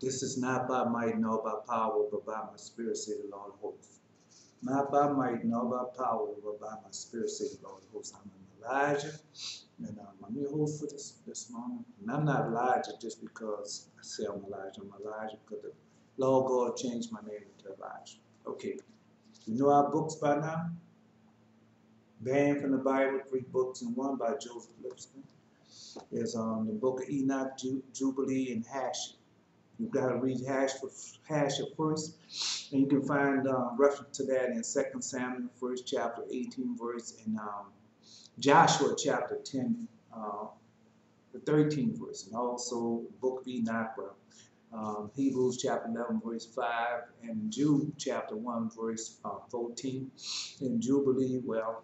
This is not by might nor by power, but by my spirit, say the Lord of hosts. Not by might nor by power, but by my spirit, say the Lord of hosts. I'm Elijah, and I'm your host for this morning. And I'm not Elijah just because I say I'm Elijah. I'm Elijah because the Lord God changed my name to Elijah. Okay, you know our books by now? Banned from the Bible, 3 books in one by Joseph Lipscomb. There's the book of Enoch, Jubilee, and Hashir. You've got to read Hashir first, and you can find reference to that in 2 Samuel, 1st chapter, 18 verse, and Joshua chapter 10, the 13th verse, and also the book of Enoch, Hebrews chapter 11 verse 5, and Jude chapter 1 verse 14. And Jubilee, well,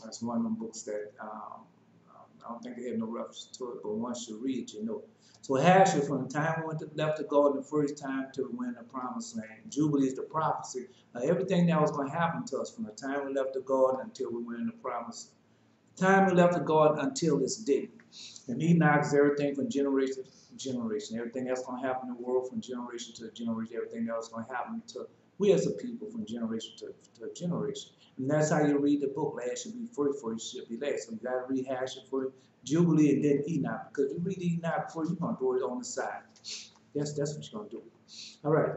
that's one of them books that I don't think they have no reference to it, but once you read it, you know. So Hashir, from the time we left the garden the first time till we went in the promised land. Jubilee is the prophecy. Everything that was going to happen to us from the time we left the garden until we went in the promised land. Time we left the garden until this day. And Enoch is everything from generation to generation. Everything that's going to happen in the world from generation to generation. Everything that's going to happen to we as a people from generation to generation. And that's how you read the book. Last should be first, first should be last. So you got to read Hashir first, Jubilee, and then Enoch. Because if you read Enoch first, you're going to throw it on the side. That's what you're going to do. All right.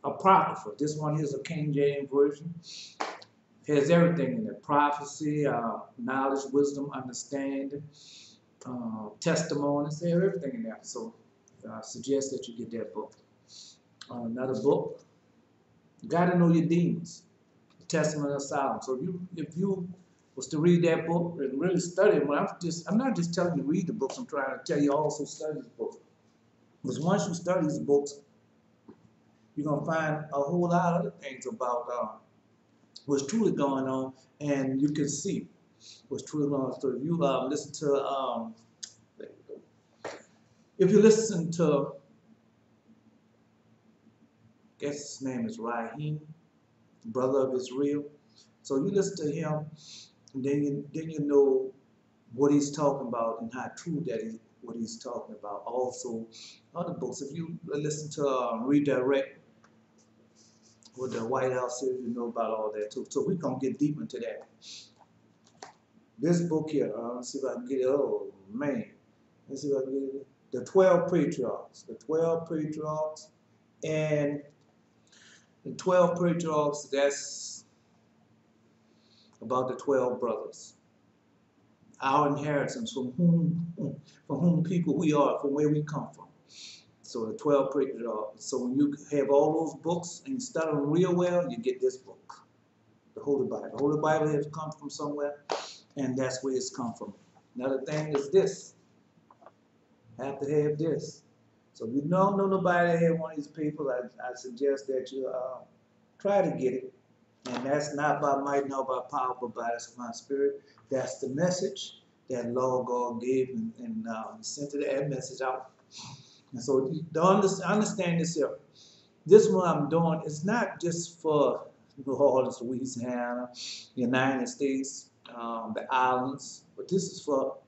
Apocrypha. This one is a King James version. Has everything in it. Prophecy, knowledge, wisdom, understanding, testimonies. They have everything in there. So I suggest that you get that book. Another book. You got to know your demons. The Testament of Solomon. So if you was to read that book and really study it, I'm not just telling you to read the books. I'm trying to tell you also study the book. Because once you study these books, you're gonna find a whole lot of other things about what's truly going on, and you can see what's truly going on. So if you listen to, if you listen to, I guess his name is Rahim, brother of Israel. So you listen to him, and then you know what he's talking about and how true that is what he's talking about. Also, other books. If you listen to Redirect, what the White House says, you know about all that too. So we're gonna get deep into that. This book here, let's see if I can get it. Oh man, let's see if I can get it. The 12 Patriarchs. The 12 Patriarchs, and the 12 Patriarchs. That's about the 12 brothers. Our inheritance, from whom people we are, from where we come from. So the 12 Patriarchs. So when you have all those books and you study them real well, you get this book, the Holy Bible. The Holy Bible has come from somewhere, and that's where it's come from. Another thing is this. Have to have this. So if you don't know nobody that have one of these people, I suggest that you try to get it. And that's not by might nor by power, but by my spirit. That's the message that Lord God gave and sent that message out. And so understand this here. This one I'm doing is not just for New Orleans, Louisiana, United States, the islands, but this is for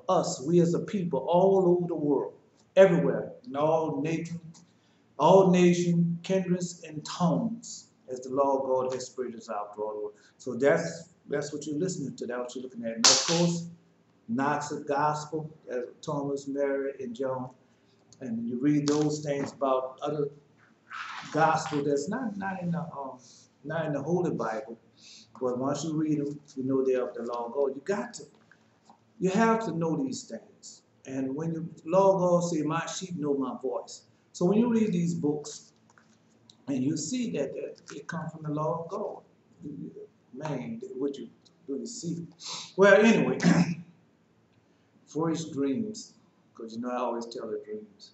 us, we as a people, all over the world, everywhere, in all nation, kindreds, and tongues, as the Lord God has spread us out to all the world. So that's what you're listening to. That's what you're looking at. And of course, Knox of Gospel, as Thomas, Mary, and John. And you read those things about other gospel that's not in the Holy Bible, but once you read them, you know they're of the Lord God. You have to know these things. And when you Lord God say, "My sheep know my voice." So when you read these books, and you see that they come from the Lord God, man, what you do you see? Well, anyway, first dreams, because you know I always tell the dreams.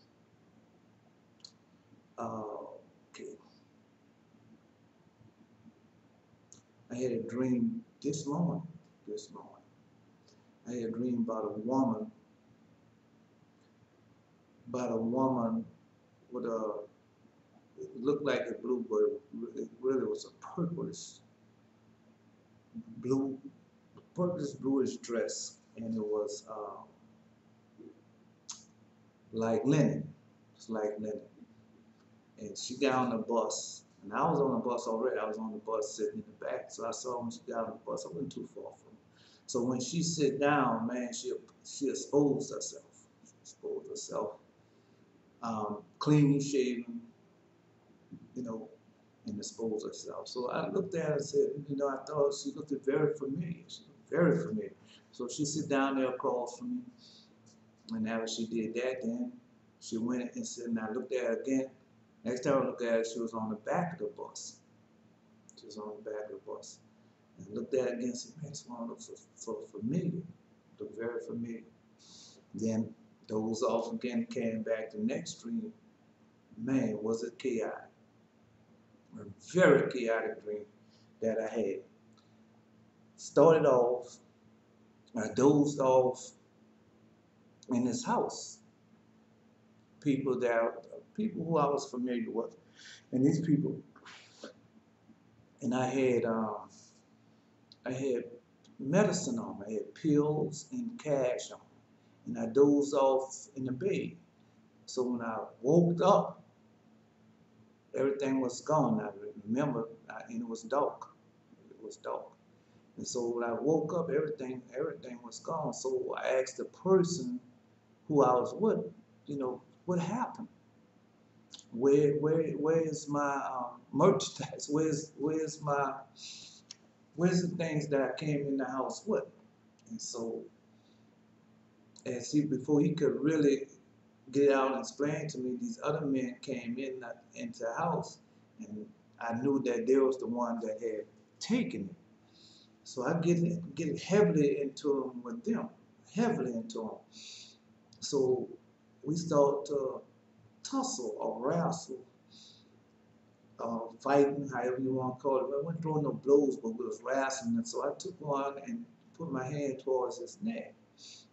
Okay. I had a dream this morning. I had a dream about a woman with it looked like a bluebird. It really was a purplish bluish dress, and it was like linen. It's like linen. And she got on the bus, and I was on the bus already. I was on the bus sitting in the back, so I saw when she got on the bus. I wasn't too far from her. So when she sit down, man, she exposed herself. She exposed herself, clean shaven, you know, and exposed herself. So I looked at her and said, you know, I thought she looked very familiar. She looked very familiar. So she sit down there across from me, and after she did that, then she went and said, and I looked at her again. Next time I looked at her, she was on the back of the bus. She was on the back of the bus. And I looked at her again and said, man, this one looks so familiar. Looked very familiar. Then those off again came back the next dream. Man, was it chaotic. A very chaotic dream that I had. Started off, I dozed off in this house. People who I was familiar with. And these people, and I had medicine on me. I had pills and cash on me. And I dozed off in the bed. So when I woke up, everything was gone. I remember, and it was dark. It was dark. And so when I woke up, everything was gone. So I asked the person who I was with, you know, what happened? Where is my merchandise? Where's the things that I came in the house with? And so, before he could really get out and explain to me, these other men came into the house, and I knew that they was the one that had taken it. So I get heavily into them with them, heavily into them. So we start to tussle or wrestle, fighting, however you want to call it. I wasn't throwing no blows, but we was wrestling. And so I took one and put my hand towards his neck.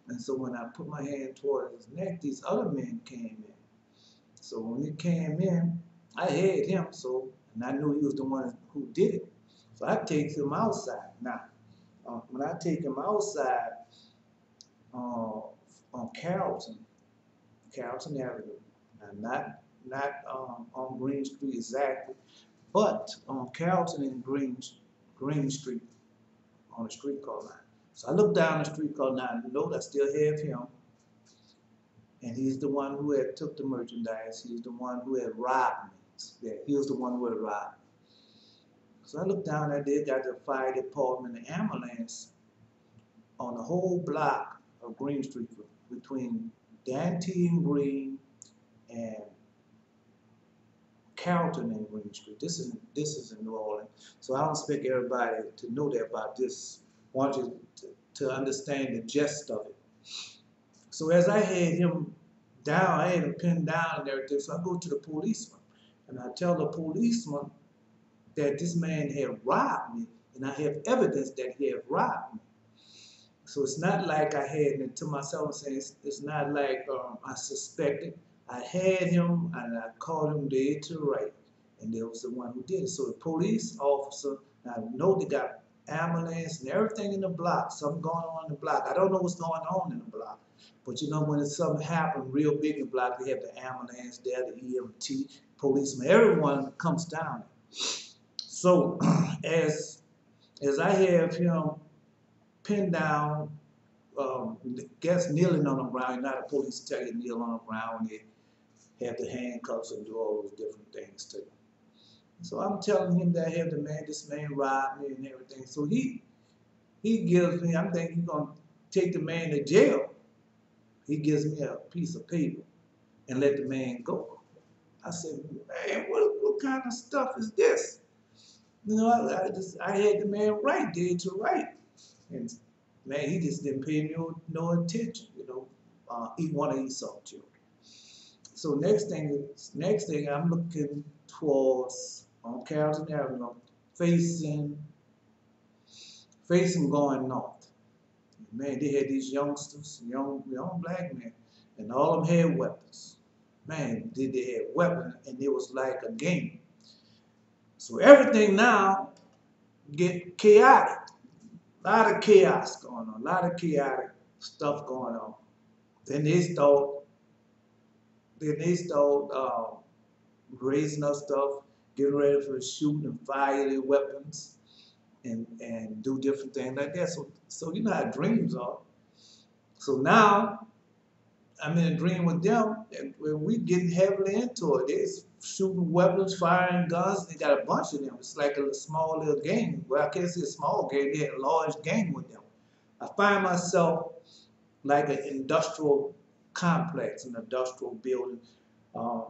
And so when I put my hand towards his neck, these other men came in. So when he came in, I had him, and I knew he was the one who did it. So I take him outside. Now, when I take him outside on Carrollton Avenue, now not on Green Street exactly, but on Carrollton and Green Street on the streetcar line. So I look down the streetcar line and note I still have him. And he's the one who had took the merchandise. He's the one who had robbed me. Yeah, he was the one who had robbed me. So I looked down there, they got the fire department and ambulance on the whole block of Green Street between Dante and Green and Carrollton and Green Street. This is in New Orleans. So I don't expect everybody to know that about this. I want you to understand the gist of it. So as I had him down, I had him pinned down and everything, so I go to the policeman. And I tell the policeman that this man had robbed me, and I have evidence that he had robbed me. So it's not like I had it to myself saying, it's not like I suspected. I had him, and I called him dead to the right, and they was the one who did it. So the police officer, I know they got ambulance and everything in the block, something going on in the block. I don't know what's going on in the block. But you know, when something happened real big in the block, they have the ambulance there, the EMT, policeman, everyone comes down. So as I have him pinned down, guess kneeling on the ground, not a police tell you kneel on the ground, they have the handcuffs and do all those different things to you. So I'm telling him that I have this man robbed me and everything. So he gives me, I'm thinking he's gonna take the man to jail. He gives me a piece of paper and let the man go. I said, man, what kind of stuff is this? You know, I had the man right, dead to right. And man, he just didn't pay me no attention, you know, he want to eat some children. So next thing I'm looking towards on Carrollton Avenue, facing going north. Man, they had these youngsters, young black men, and all of them had weapons. Man, they had weapons, and it was like a game. So everything now get chaotic. A lot of chaos going on, a lot of chaotic stuff going on. Then they start raising up stuff, getting ready for shooting and fire their weapons and do different things like that. So you know how dreams are. So now I'm in a dream with them, and we getting heavily into it. They're shooting weapons, firing guns. They got a bunch of them. It's like a small little game. Well, I can't say a small game. They had a large game with them. I find myself like an industrial complex, an industrial building, um,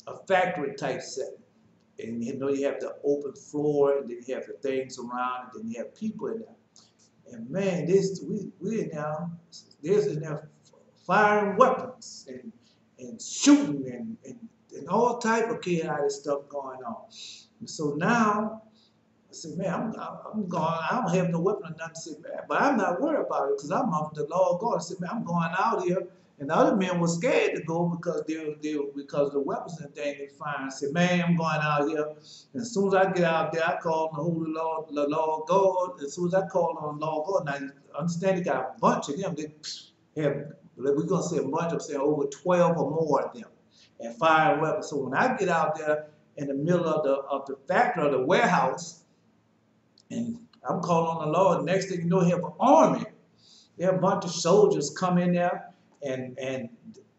a factory type setting. And you know, you have the open floor, and then you have the things around, and then you have people in there. And man, we in there, there's in there firing weapons and shooting and all type of chaotic stuff going on. And so now I said, man, I'm going, I don't have no weapon or nothing. I said, man, but I'm not worried about it because I'm of the law of God. I said, man, I'm going out here. And the other men were scared to go because because the weapons and things they find. I said, man, I'm going out here. And as soon as I get out there, I call on the holy Lord, the law of God. As soon as I call on the law of God, now understand, they got a bunch of them. They have, we're going to say a bunch, I'm saying over 12 or more of them, and fire weapons. So when I get out there in the middle of the factory or the warehouse, and I'm calling on the Lord, next thing you know, you have an army. There are a bunch of soldiers come in there, and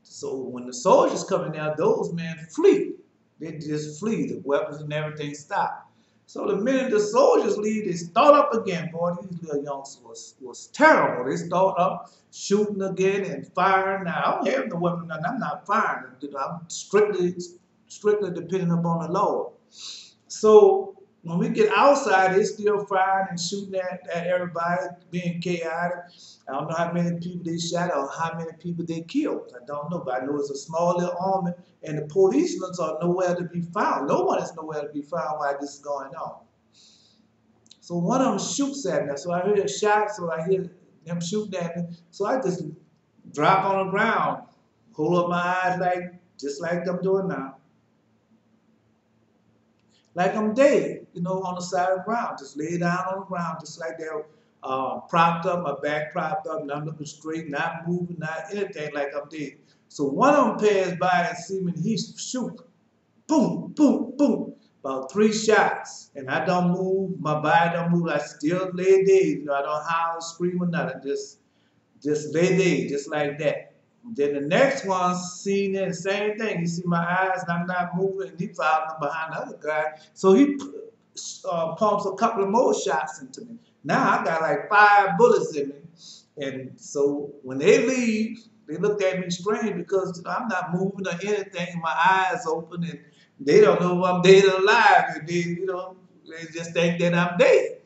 so when the soldiers come in there, those men flee. They just flee. The weapons and everything stop. So the minute the soldiers leave, they start up again. Boy, these little youngsters was terrible. They start up shooting again and firing. Now, I don't have no weapon. I'm not firing. I'm strictly dependent upon the Lord. So when we get outside, they still firing and shooting at everybody, being chaotic. I don't know how many people they shot or how many people they killed. I don't know, but I know it's a small little army, and the policemen are nowhere to be found. No one is nowhere to be found while this is going on. So one of them shoots at me. So I hear a shot, so I hear them shooting at me. So I just drop on the ground, hold up my eyes just like I'm doing now. Like I'm dead, you know, on the side of the ground. Just lay down on the ground, just like that, propped up, my back propped up, and I'm looking straight, not moving, not anything, like I'm dead. So one of them passed by and see me, and he shoot, boom, boom, boom, about 3 shots, and I don't move, my body don't move, I still lay dead, you know, I don't howl, scream or nothing, just lay dead, just like that. Then the next one seen it, same thing. He see my eyes and I'm not moving, and he following behind the other guy. So he pumps a couple of more shots into me. Now I got like 5 bullets in me. And so when they leave, they looked at me strange because, you know, I'm not moving or anything. My eyes open, and they don't know if I'm dead or alive. And they, you know, they just think that I'm dead.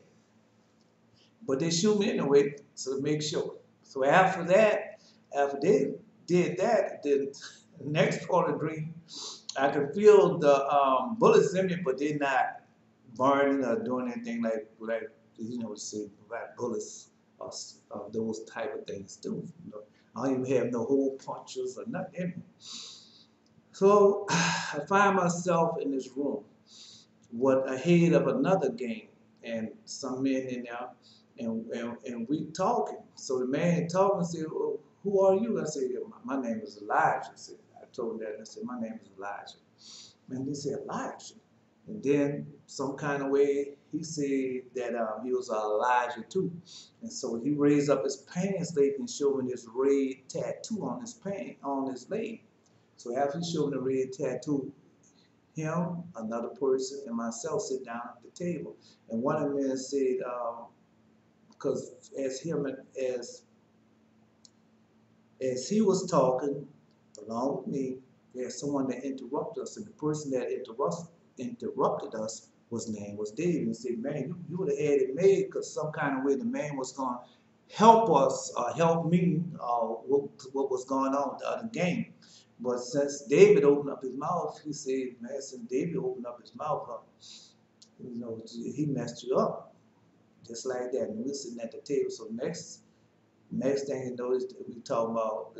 But they shoot me anyway, so to make sure. So after that, after they did that, then the next part of the dream, I could feel the bullets in me, but they're not burning or doing anything like you know, say like bullets or those type of things do. You know, I don't even have no hole punches or nothing in me. So I find myself in this room, ahead of another game, and some men in there, and we talking. So the man talking said, well, who are you? I said, yeah, my name is Elijah. I told him that, and I said, my name is Elijah. And he said, Elijah. And then some kind of way, he said that he was Elijah too. And so he raised up his pants leg and showed me this red tattoo on his leg. So after he showed me the red tattoo, him, another person, and myself sit down at the table. And one of the men said, because as he was talking along with me, there's someone that interrupted us, and the person that interrupted us, name was David. He said, man, you would have had it made, because some kind of way the man was going to help us or help me what was going on with the other game. But since David opened up his mouth, he said, man, since David opened up his mouth, you know, he messed you up. Just like that. And we're sitting at the table. So next thing you know, we talking about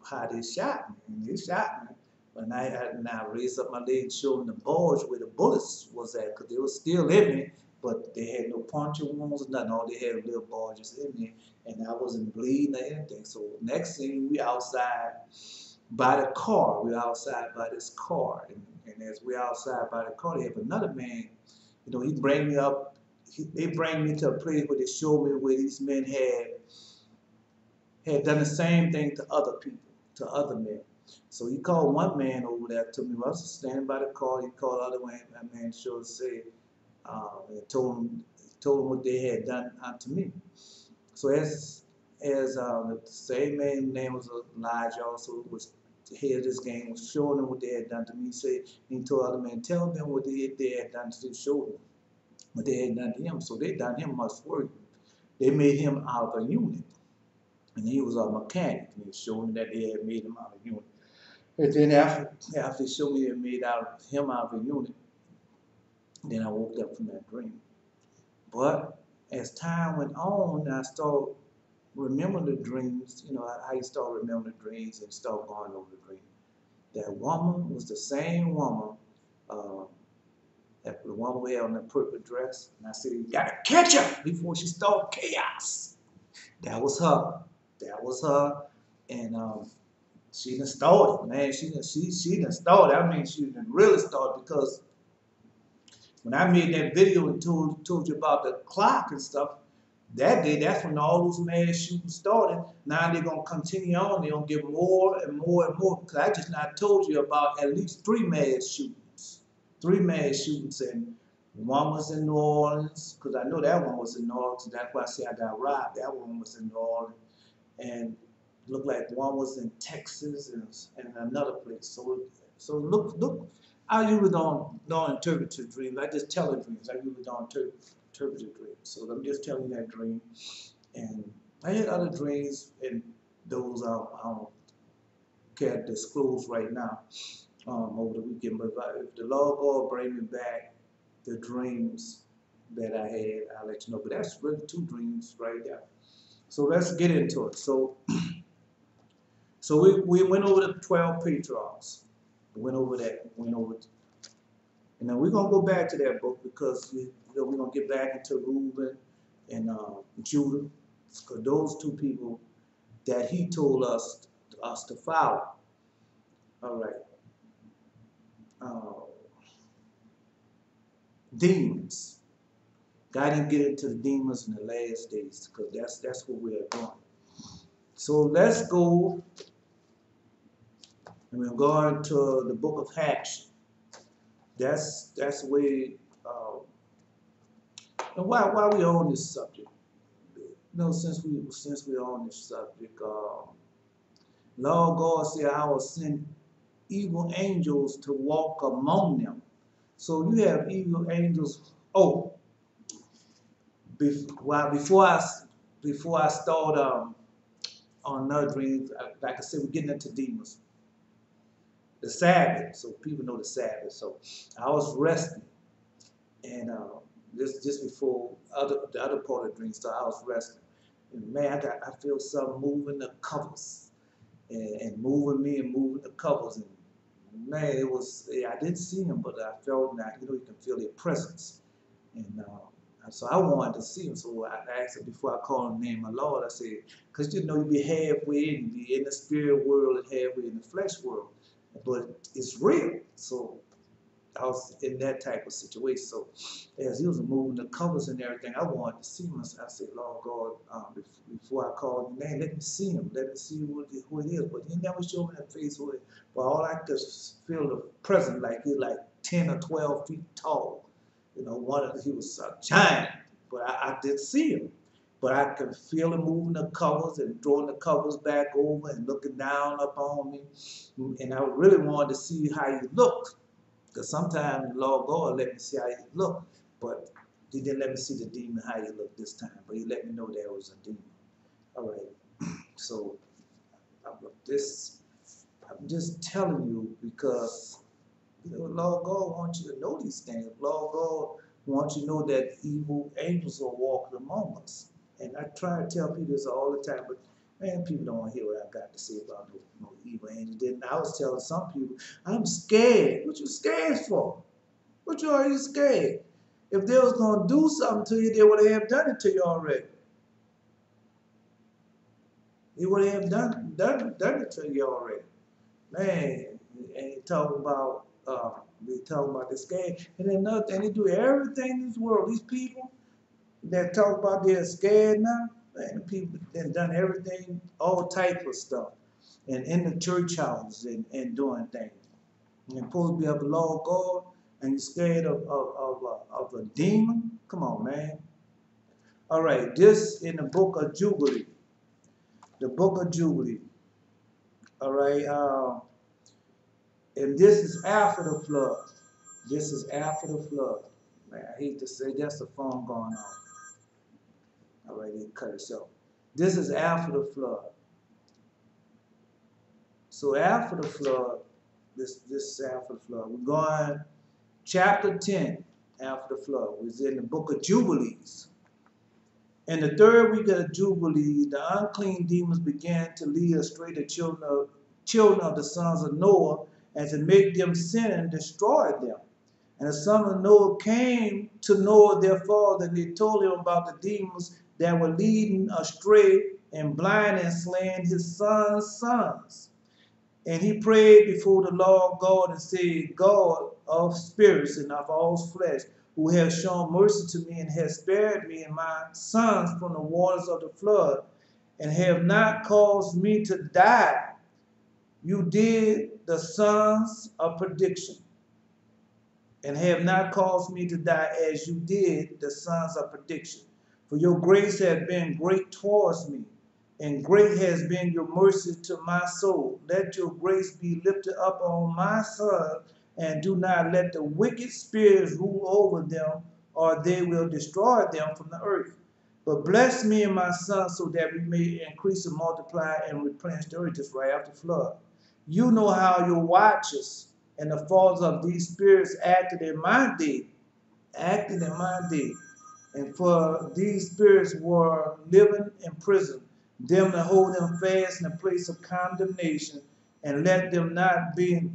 how they shot me. And they shot me. But I raised up my leg and showed them the bulge where the bullets was at, because they were still in me, but they had no puncture wounds or nothing. All they had little bulges in me, and I wasn't bleeding or anything. So next thing, we outside, by the car. We're outside by this car, and as we're outside by the car, they have another man. You know, he bring me up. They bring me to a place where they show me where these men had done the same thing to other people, to other men. So he called one man over there to me. I was standing by the car. He called the other man. That man showed say, and told him what they had done unto me. So as the same man name was Elijah, also was the head of this gang, was showing them what they had done to me. He told the other man, tell them what they had done to show them what they had done to him. So they done him much work. They made him out of a unit. And he was a mechanic, and he showed me that they had made him out of a unit. And then after they showed me they had made him out of a unit, then I woke up from that dream. But as time went on, I started remembering the dreams. You know, how you start remembering the dreams and start going over the dream. That woman was the same woman, that the woman we had on the purple dress. And I said, you gotta catch her before she started chaos. That was her. That was her. And she done started, man. She done started. I mean, she done really started, because when I made that video and told you about the clock and stuff, that day, that's when all those mass shootings started. Now they're going to continue on. They're going to get more and more and more. Because I just now told you about at least 3 mass shootings. 3 mass shootings. And one was in New Orleans, because I know that one was in New Orleans. That's why I say I got robbed. That one was in New Orleans. And it looked like one was in Texas and another place. So look. I usually don't interpret the dreams. I just tell the dreams. I usually don't interpret the dreams. So I'm just telling you that dream. And I had other dreams, and those I don't care to disclose right now over the weekend. But if the Lord God bring me back the dreams that I had, I'll let you know. But that's really 2 dreams right there. So let's get into it. So we went over the 12 patriarchs. We went over that. And then we're going to go back to that book, because we're going to get back into Reuben and Judah, because those 2 people that he told us to follow. All right. Demons. God didn't get into the demons in the last days, because that's what we are doing. So let's go, and we're going to the book of Acts. That's where, and why we on this subject? You know, since we're on this subject, Lord God said, I will send evil angels to walk among them. So you have evil angels. Oh, before I start on another dream, like I said, we're getting into demons. The Sabbath, so people know the Sabbath. So I was resting, and just before the other part of the dream started, I was resting, and man, I feel something moving the covers, and moving me and moving the covers, and man, it was, I didn't see him, but I felt that, you know, you can feel their presence, and so I wanted to see him. So I asked him before I called him the name of Lord. I said, because you know, you be halfway in, you be in the spirit world and halfway in the flesh world. But it's real. So I was in that type of situation. So as he was moving the covers and everything, I wanted to see him. I said, Lord God, before I called your name, let me see him. Let me see who it is. But he never showed me that face. But all I could feel the presence, like he's like 10 or 12 feet tall. You know, he was a giant. But I didn't see him. But I could feel him moving the covers and throwing the covers back over and looking down upon me. And I really wanted to see how he looked. Because sometimes the Lord God let me see how he looked. But he didn't let me see the demon how he looked this time. But he let me know there was a demon. All right. So I'm just telling you, because you know, Lord God wants you to know these things. Lord God wants you to know that evil angels are walking among us. And I try to tell people this all the time, but man, people don't want to hear what I got to say about no evil angels. Then I was telling some people, I'm scared. What you scared for? What you are you scared? If they was going to do something to you, they would have done it to you already. They would have done it to you already. Man, and they talk about the scared. And then another thing, they do everything in this world. These people that talk about they're scared now, man, the people that done everything, all type of stuff. And in the church houses and doing things. You're supposed to be of the law of God, and you're scared of a demon? Come on, man. All right, this in the book of Jubilee. The book of Jubilee. All right, and this is after the flood. This is after the flood. Man, I hate to say that's the phone going on. All right, they cut it short. This is after the flood. So after the flood, this is after the flood. We're going chapter 10 after the flood. It's in the book of Jubilees. In the third week of the Jubilee, the unclean demons began to lead astray the children of the sons of Noah, and to make them sin and destroy them. And the sons of Noah came to Noah their father, and they told him about the demons that were leading astray and blind and slaying his sons. And he prayed before the Lord God and said, God of spirits and of all flesh, who has shown mercy to me and has spared me and my sons from the waters of the flood, and have not caused me to die. You did the sons of perdition, and have not caused me to die as you did the sons of perdition. For your grace has been great towards me, and great has been your mercy to my soul. Let your grace be lifted up on my son, and do not let the wicked spirits rule over them, or they will destroy them from the earth. But bless me and my son, so that we may increase and multiply and replenish the earth. Just right after the flood. You know how your watchers and the fathers of these spirits acted in my day, And for these spirits were living in prison, them to hold them fast in a place of condemnation, and let them not be